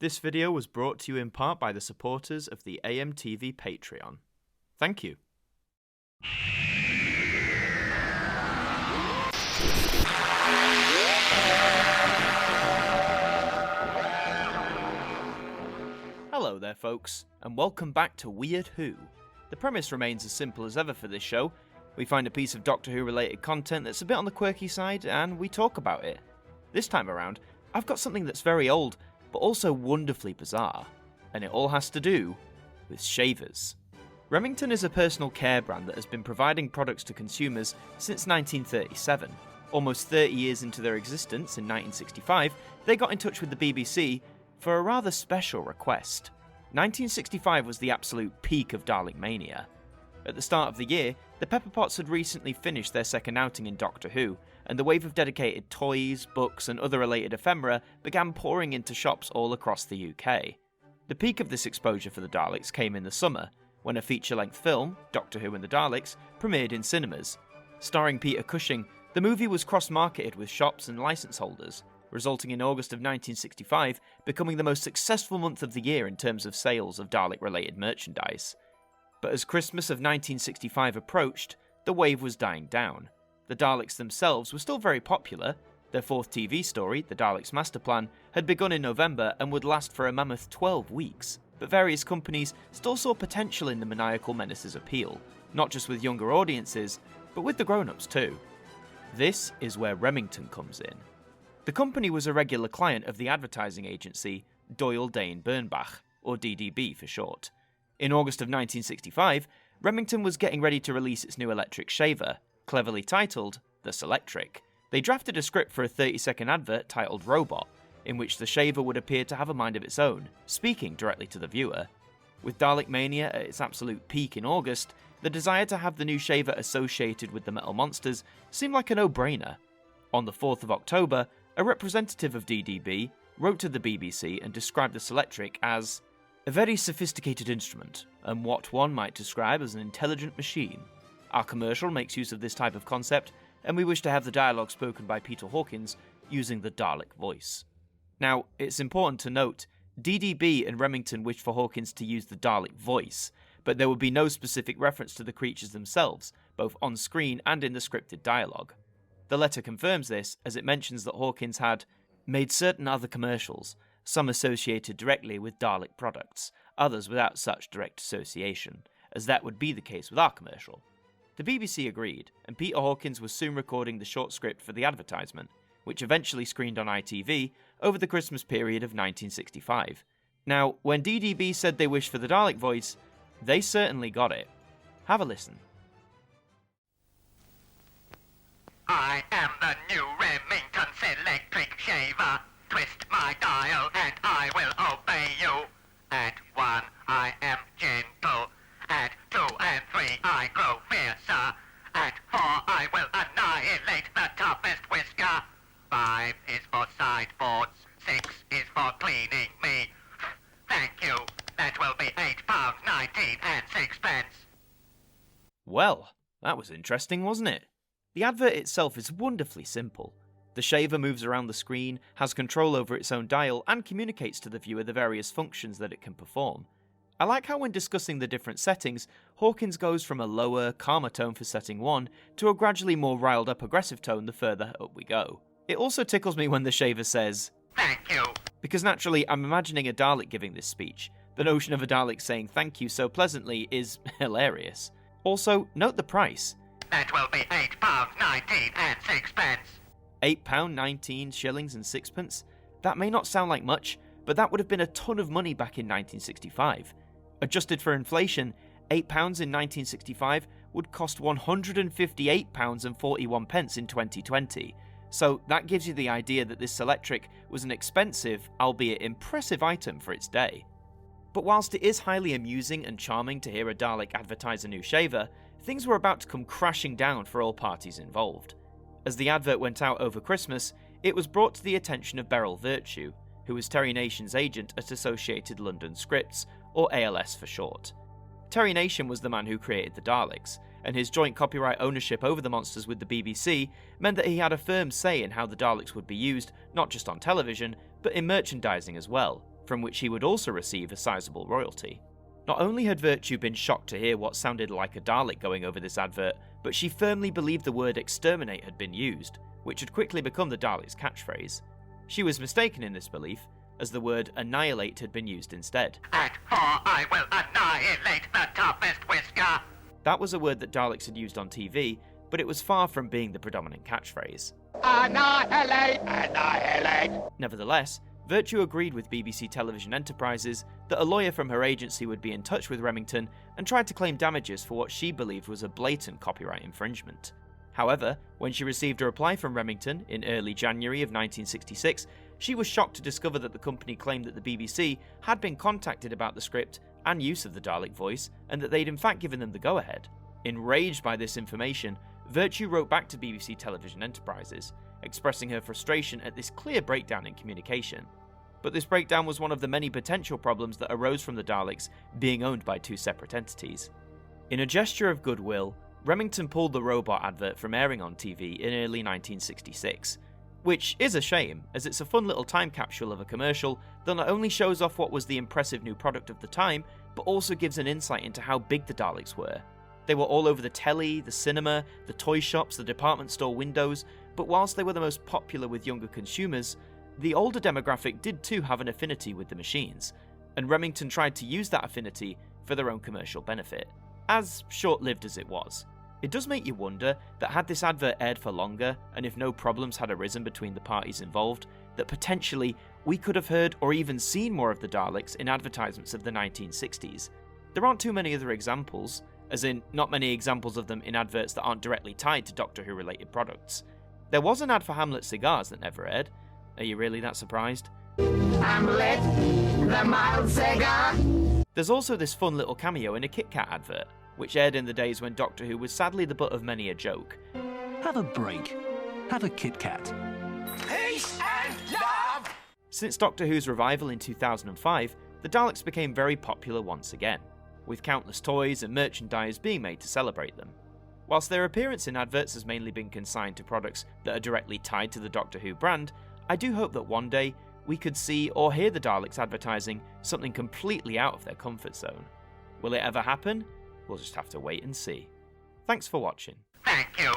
This video was brought to you in part by the supporters of the AMTV Patreon. Thank you. Hello there folks, and welcome back to Weird Who. The premise remains as simple as ever for this show. We find a piece of Doctor Who related content that's a bit on the quirky side, and we talk about it. This time around, I've got something that's very old, but also wonderfully bizarre, and it all has to do with shavers. Remington is a personal care brand that has been providing products to consumers since 1937. Almost 30 years into their existence, in 1965, they got in touch with the BBC for a rather special request. 1965 was the absolute peak of Dalekmania. At the start of the year, the Pepperpots had recently finished their second outing in Doctor Who, and the wave of dedicated toys, books and other related ephemera began pouring into shops all across the UK. The peak of this exposure for the Daleks came in the summer, when a feature-length film, Doctor Who and the Daleks, premiered in cinemas. Starring Peter Cushing, the movie was cross-marketed with shops and licence holders, resulting in August of 1965 becoming the most successful month of the year in terms of sales of Dalek-related merchandise. But as Christmas of 1965 approached, the wave was dying down. The Daleks themselves were still very popular. Their fourth TV story, The Daleks' Master Plan, had begun in November and would last for a mammoth 12 weeks, but various companies still saw potential in the maniacal menace's appeal, not just with younger audiences, but with the grown-ups too. This is where Remington comes in. The company was a regular client of the advertising agency Doyle Dane Bernbach, or DDB for short. In August of 1965, Remington was getting ready to release its new electric shaver, cleverly titled The Selectric. They drafted a script for a 30-second advert titled Robot, in which the shaver would appear to have a mind of its own, speaking directly to the viewer. With Dalekmania at its absolute peak in August, the desire to have the new shaver associated with the metal monsters seemed like a no-brainer. On the 4th of October, a representative of DDB wrote to the BBC and described the Selectric as a very sophisticated instrument, and what one might describe as an intelligent machine. Our commercial makes use of this type of concept, and we wish to have the dialogue spoken by Peter Hawkins using the Dalek voice. Now, it's important to note, DDB and Remington wished for Hawkins to use the Dalek voice, but there would be no specific reference to the creatures themselves, both on screen and in the scripted dialogue. The letter confirms this, as it mentions that Hawkins had made certain other commercials, some associated directly with Dalek products, others without such direct association, as that would be the case with our commercial. The BBC agreed, and Peter Hawkins was soon recording the short script for the advertisement, which eventually screened on ITV over the Christmas period of 1965. Now, when DDB said they wished for the Dalek voice, they certainly got it. Have a listen. I am the new Remington Selectric Shaver. Twist my dial and I will obey you. At 1, I am gentle. At 2 and 3, I grow fiercer. At 4, I will annihilate the toughest whisker. 5 is for sideboards. 6 is for cleaning me. Thank you. That will be £8.19 and 6p. Well, that was interesting, wasn't it? The advert itself is wonderfully simple. The shaver moves around the screen, has control over its own dial, and communicates to the viewer the various functions that it can perform. I like how when discussing the different settings, Hawkins goes from a lower, calmer tone for setting 1 to a gradually more riled up aggressive tone the further up we go. It also tickles me when the shaver says, "Thank you," because naturally I'm imagining a Dalek giving this speech. The notion of a Dalek saying thank you so pleasantly is hilarious. Also, note the price. That will be £8.19 and 6p. £8.19 shillings and sixpence? That may not sound like much, but that would have been a ton of money back in 1965. Adjusted for inflation, £8 in 1965 would cost £158.41 in 2020. So that gives you the idea that this Selectric was an expensive, albeit impressive item for its day. But whilst it is highly amusing and charming to hear a Dalek advertise a new shaver, things were about to come crashing down for all parties involved. As the advert went out over Christmas, it was brought to the attention of Beryl Virtue, who was Terry Nation's agent at Associated London Scripts, or ALS for short. Terry Nation was the man who created the Daleks, and his joint copyright ownership over the monsters with the BBC meant that he had a firm say in how the Daleks would be used, not just on television, but in merchandising as well, from which he would also receive a sizable royalty. Not only had Virtue been shocked to hear what sounded like a Dalek going over this advert, but she firmly believed the word exterminate had been used, which had quickly become the Dalek's catchphrase. She was mistaken in this belief, as the word annihilate had been used instead. At 4 I will annihilate the toughest whisker. That was a word that Daleks had used on TV, but it was far from being the predominant catchphrase. Annihilate! Annihilate! Nevertheless, Virtue agreed with BBC Television Enterprises that a lawyer from her agency would be in touch with Remington and tried to claim damages for what she believed was a blatant copyright infringement. However, when she received a reply from Remington in early January of 1966, she was shocked to discover that the company claimed that the BBC had been contacted about the script and use of the Dalek voice, and that they'd in fact given them the go-ahead. Enraged by this information, Virtue wrote back to BBC Television Enterprises, expressing her frustration at this clear breakdown in communication. But this breakdown was one of the many potential problems that arose from the Daleks being owned by two separate entities. In a gesture of goodwill, Remington pulled the robot advert from airing on TV in early 1966, which is a shame, as it's a fun little time capsule of a commercial that not only shows off what was the impressive new product of the time, but also gives an insight into how big the Daleks were. They were all over the telly, the cinema, the toy shops, the department store windows, but whilst they were the most popular with younger consumers, the older demographic did too have an affinity with the machines, and Remington tried to use that affinity for their own commercial benefit, as short-lived as it was. It does make you wonder that had this advert aired for longer, and if no problems had arisen between the parties involved, that potentially we could have heard or even seen more of the Daleks in advertisements of the 1960s. There aren't too many other examples, as in not many examples of them in adverts that aren't directly tied to Doctor Who related products. There was an ad for Hamlet cigars that never aired. Are you really that surprised? Hamlet, the mild cigar. There's also this fun little cameo in a Kit Kat advert, which aired in the days when Doctor Who was sadly the butt of many a joke. Have a break. Have a Kit Kat. Peace and love! Since Doctor Who's revival in 2005, the Daleks became very popular once again, with countless toys and merchandise being made to celebrate them. Whilst their appearance in adverts has mainly been consigned to products that are directly tied to the Doctor Who brand, I do hope that one day we could see or hear the Daleks advertising something completely out of their comfort zone. Will it ever happen? We'll just have to wait and see. Thanks for watching. Thank you.